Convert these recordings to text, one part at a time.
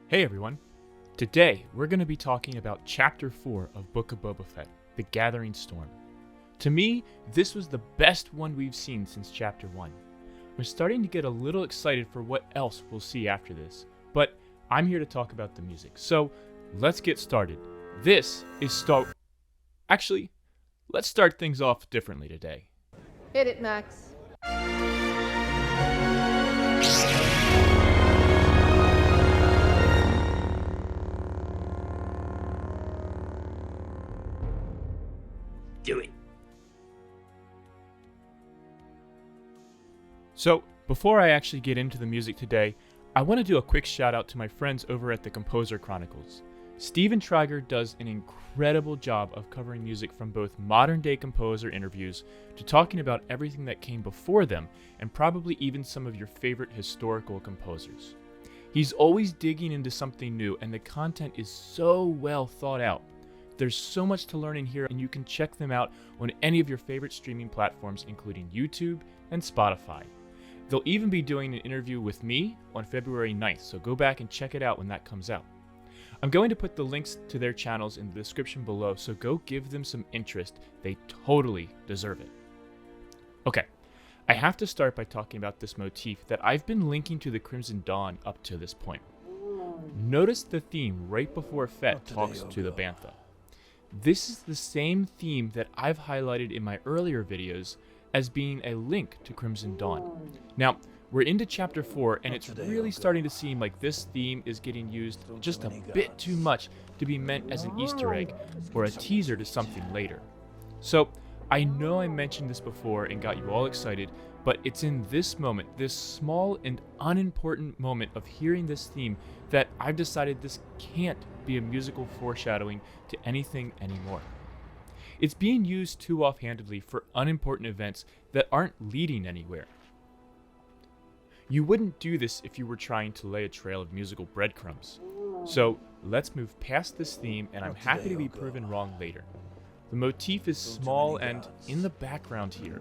Hey everyone! Today we're going to be talking about Chapter 4 of Book of Boba Fett, The Gathering Storm. To me, this was the best one we've seen since Chapter 1. We're starting to get a little excited for what else we'll see after this, but I'm here to talk about the music, so let's get started. This is Actually, let's start things off differently today. Hit it, Max. Do it. So, before I actually get into the music today, I want to do a quick shout out to my friends over at the Composer Chronicles. Steven Traeger does an incredible job of covering music from both modern day composer interviews to talking about everything that came before them and probably even some of your favorite historical composers. He's always digging into something new and the content is so well thought out. There's so much to learn in here, and you can check them out on any of your favorite streaming platforms, including YouTube and Spotify. They'll even be doing an interview with me on February 9th, so go back and check it out when that comes out. I'm going to put the links to their channels in the description below, so go give them some interest. They totally deserve it. Okay, I have to start by talking about this motif that I've been linking to the Crimson Dawn up to this point. Notice the theme right before Fett talks to the Bantha. This is the same theme that I've highlighted in my earlier videos as being a link to Crimson Dawn. Now, we're into Chapter 4 and it's really starting to seem like this theme is getting used just a bit too much to be meant as an Easter egg or a teaser to something later. So, I know I mentioned this before and got you all excited, but it's in this moment, this small and unimportant moment of hearing this theme, that I've decided this can't be a musical foreshadowing to anything anymore. It's being used too offhandedly for unimportant events that aren't leading anywhere. You wouldn't do this if you were trying to lay a trail of musical breadcrumbs. So let's move past this theme, and I'm happy to be proven wrong later. The motif is small and in the background here.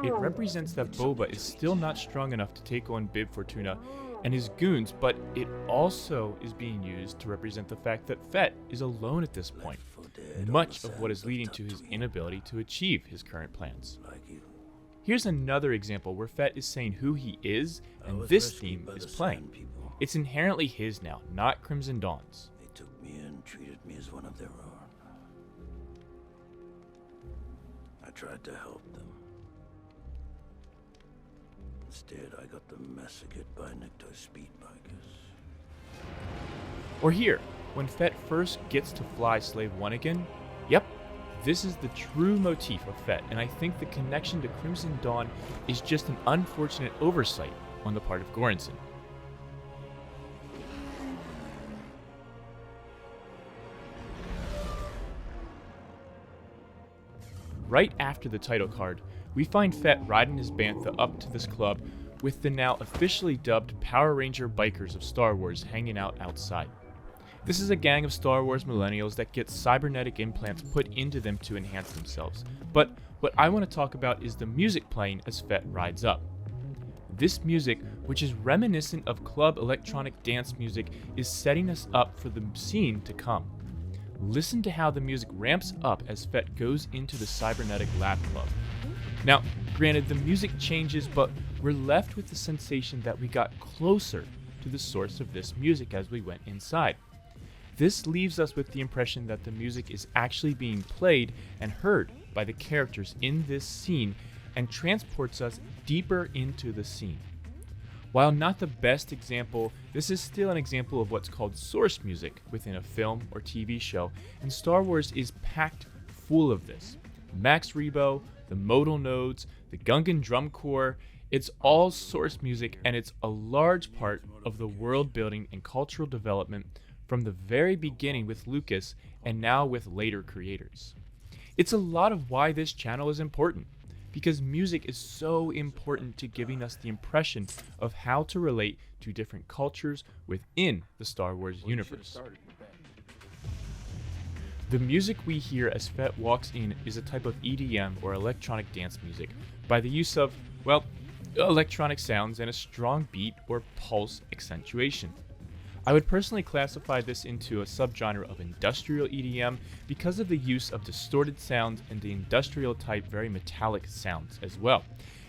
It represents that Boba is still not strong enough to take on Bib Fortuna and his goons, but it also is being used to represent the fact that Fett is alone at this point, much of what is leading to his inability to achieve his current plans. Here's another example where Fett is saying who he is, and this theme is playing. It's inherently his now, not Crimson Dawn's. They took me in, treated me as one of their own. I tried to help them. Instead, I got the massacred by Nectar speedbikers. Or here, when Fett first gets to fly Slave 1 again, yep, this is the true motif of Fett, and I think the connection to Crimson Dawn is just an unfortunate oversight on the part of Goranson. Right after the title card, we find Fett riding his Bantha up to this club with the now officially dubbed Power Ranger bikers of Star Wars hanging out outside. This is a gang of Star Wars millennials that get cybernetic implants put into them to enhance themselves. But what I want to talk about is the music playing as Fett rides up. This music, which is reminiscent of club electronic dance music, is setting us up for the scene to come. Listen to how the music ramps up as Fett goes into the cybernetic lab club. Now, granted, the music changes, but we're left with the sensation that we got closer to the source of this music as we went inside. This leaves us with the impression that the music is actually being played and heard by the characters in this scene and transports us deeper into the scene. While not the best example, this is still an example of what's called source music within a film or TV show, and Star Wars is packed full of this. Max Rebo, the modal nodes, the Gungan drum corps, it's all source music, and it's a large part of the world building and cultural development from the very beginning with Lucas and now with later creators. It's a lot of why this channel is important, because music is so important to giving us the impression of how to relate to different cultures within the Star Wars universe. The music we hear as Fett walks in is a type of EDM or electronic dance music by the use of, well, electronic sounds and a strong beat or pulse accentuation. I would personally classify this into a subgenre of industrial EDM because of the use of distorted sounds and the industrial type very metallic sounds as well.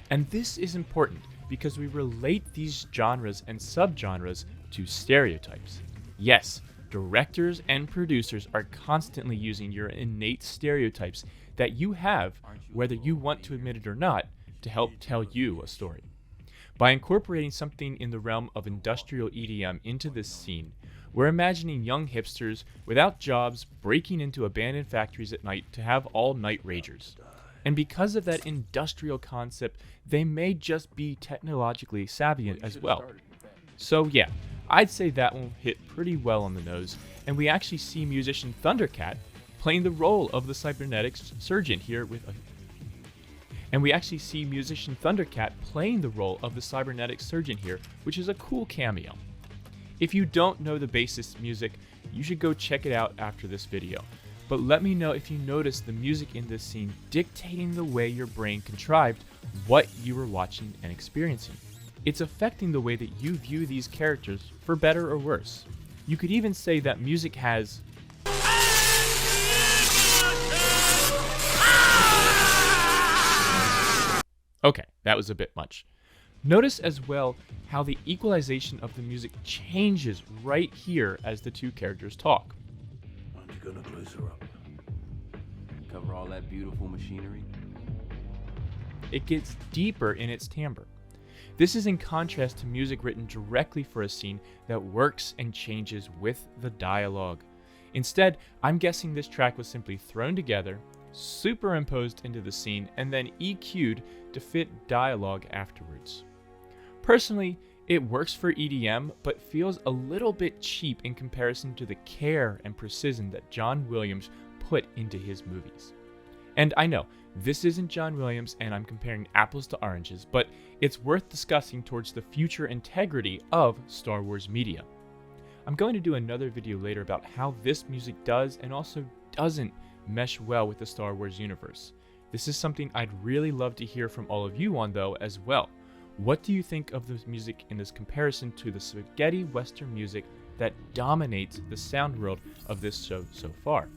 And this is important because we relate these genres and subgenres to stereotypes. Yes, directors and producers are constantly using your innate stereotypes that you have, whether you want to admit it or not, to help tell you a story. By incorporating something in the realm of industrial EDM into this scene, we're imagining young hipsters without jobs breaking into abandoned factories at night to have all-night ragers. And because of that industrial concept, they may just be technologically savvy as well. So yeah, I'd say that one hit pretty well on the nose, and we actually see musician Thundercat playing the role of the cybernetic surgeon here with a which is a cool cameo. If you don't know the bassist's music, you should go check it out after this video. But let me know if you notice the music in this scene dictating the way your brain contrived what you were watching and experiencing. It's affecting the way that you view these characters, for better or worse. You could even say that music has Okay, that was a bit much. Notice as well how the equalization of the music changes right here as the two characters talk. Aren't you gonna close her up? Cover all that beautiful machinery. It gets deeper in its timbre. This is in contrast to music written directly for a scene that works and changes with the dialogue. Instead, I'm guessing this track was simply thrown together, superimposed into the scene, and then EQ'd to fit dialogue afterwards. Personally, it works for EDM, but feels a little bit cheap in comparison to the care and precision that John Williams put into his movies. And I know, this isn't John Williams and I'm comparing apples to oranges, but it's worth discussing towards the future integrity of Star Wars media. I'm going to do another video later about how this music does and also doesn't mesh well with the Star Wars universe. This is something I'd really love to hear from all of you on though as well. What do you think of the music in this comparison to the spaghetti western music that dominates the sound world of this show so far?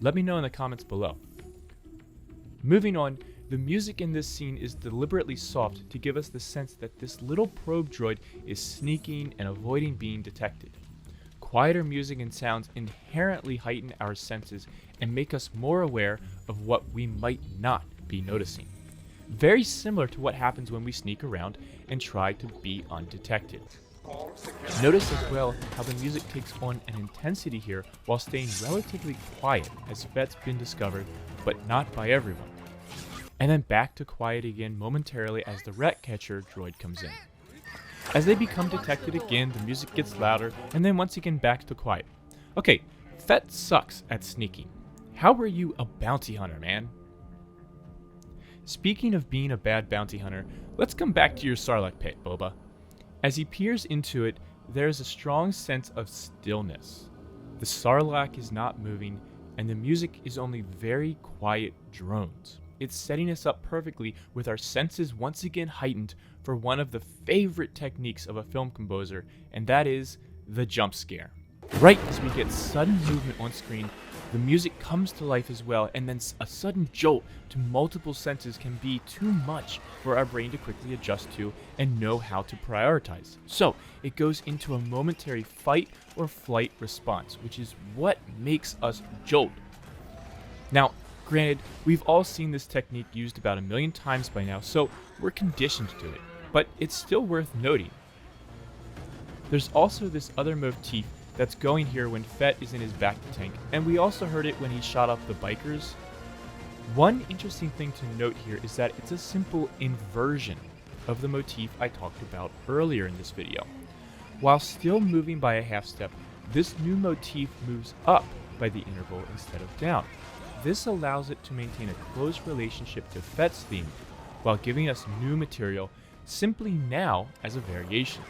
Let me know in the comments below. Moving on, the music in this scene is deliberately soft to give us the sense that this little probe droid is sneaking and avoiding being detected. Quieter music and sounds inherently heighten our senses and make us more aware of what we might not be noticing. Very similar to what happens when we sneak around and try to be undetected. Notice as well how the music takes on an intensity here while staying relatively quiet as Fett's been discovered, but not by everyone. And then back to quiet again momentarily as the Ratcatcher droid comes in. As they become detected again, the music gets louder, and then once again back to quiet. Okay, Fett sucks at sneaking. How are you a bounty hunter, man? Speaking of being a bad bounty hunter, let's come back to your Sarlacc pit, Boba. As he peers into it, there is a strong sense of stillness. The Sarlacc is not moving, and the music is only very quiet drones. It's setting us up perfectly with our senses once again heightened for one of the favorite techniques of a film composer, and that is the jump scare. Right as we get sudden movement on screen, the music comes to life as well, and then a sudden jolt to multiple senses can be too much for our brain to quickly adjust to and know how to prioritize. So it goes into a momentary fight or flight response, which is what makes us jolt. Now, granted, we've all seen this technique used about 1 million times by now, so we're conditioned to it, but it's still worth noting. There's also this other motif that's going here when Fett is in his back tank, and we also heard it when he shot up the bikers. One interesting thing to note here is that it's a simple inversion of the motif I talked about earlier in this video. While still moving by a half step, this new motif moves up by the interval instead of down. This allows it to maintain a close relationship to Fett's theme, while giving us new material simply now as a variation.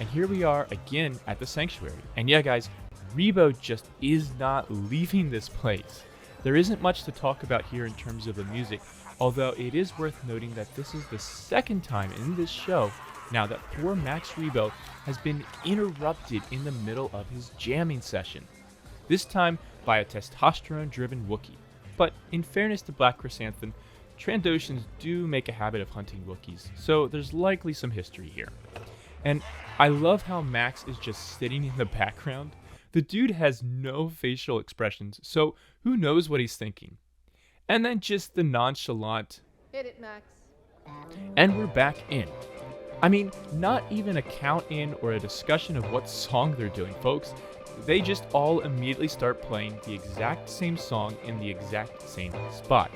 And here we are again at the Sanctuary. And yeah guys, Rebo just is not leaving this place. There isn't much to talk about here in terms of the music, although it is worth noting that this is the second time in this show now that poor Max Rebo has been interrupted in the middle of his jamming session, this time by a testosterone-driven Wookiee. But in fairness to Black Chrysanthemum, Trandoshans do make a habit of hunting Wookiees, so there's likely some history here. And I love how Max is just sitting in the background. The dude has no facial expressions, so who knows what he's thinking. And then just the nonchalant, "Hit it, Max." and we're back in. I mean, not even a count in or a discussion of what song they're doing, folks. They just all immediately start playing the exact same song in the exact same spot.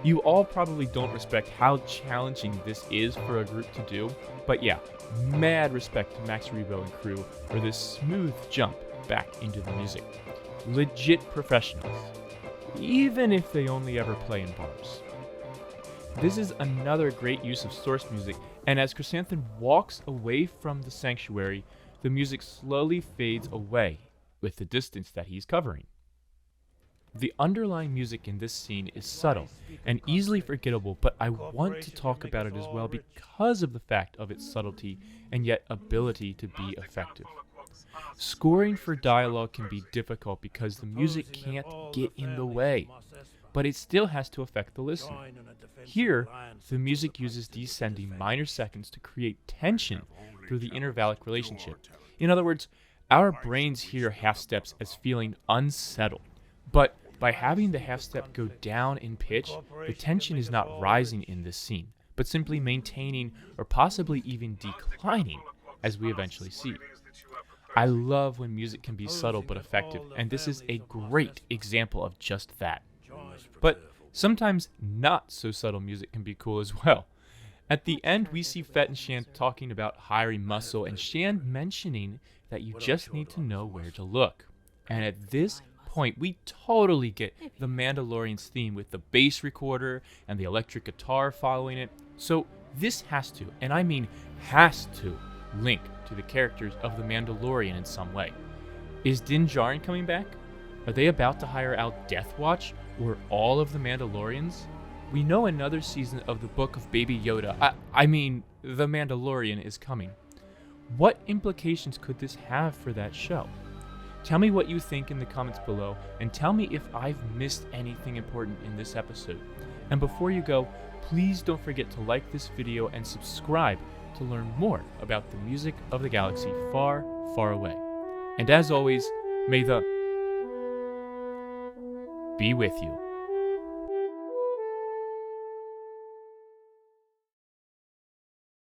You all probably don't respect how challenging this is for a group to do, but yeah, mad respect to Max Rebo and crew for this smooth jump back into the music. Legit professionals, even if they only ever play in bars. This is another great use of source music, and as Chrysanthemum walks away from the sanctuary, the music slowly fades away with the distance that he's covering. The underlying music in this scene is subtle and easily forgettable, but I want to talk about it as well because of the fact of its subtlety and yet ability to be effective. Scoring for dialogue can be difficult because the music can't get in the way, but it still has to affect the listener. Here, the music uses descending minor seconds to create tension through the intervallic relationship. In other words, our brains hear half steps as feeling unsettled, but by having the half step go down in pitch, the tension is not rising in this scene, but simply maintaining or possibly even declining as we eventually see. I love when music can be subtle but effective, and this is a great example of just that. But sometimes not so subtle music can be cool as well. At the end, we see Fett and Shan talking about hiring muscle, and Shan mentioning that you just need to know where to look. And at this point, we totally get the Mandalorian's theme with the bass recorder and the electric guitar following it. So this has to, and I mean has to, link to the characters of the Mandalorian in some way. Is Din Djarin coming back? Are they about to hire out Death Watch or all of the Mandalorians? We know another season of the Book of Baby Yoda, I mean, The Mandalorian, is coming. What implications could this have for that show? Tell me what you think in the comments below, and tell me if I've missed anything important in this episode. And before you go, please don't forget to like this video and subscribe to learn more about the music of the galaxy far, far away. And as always, may the be with you.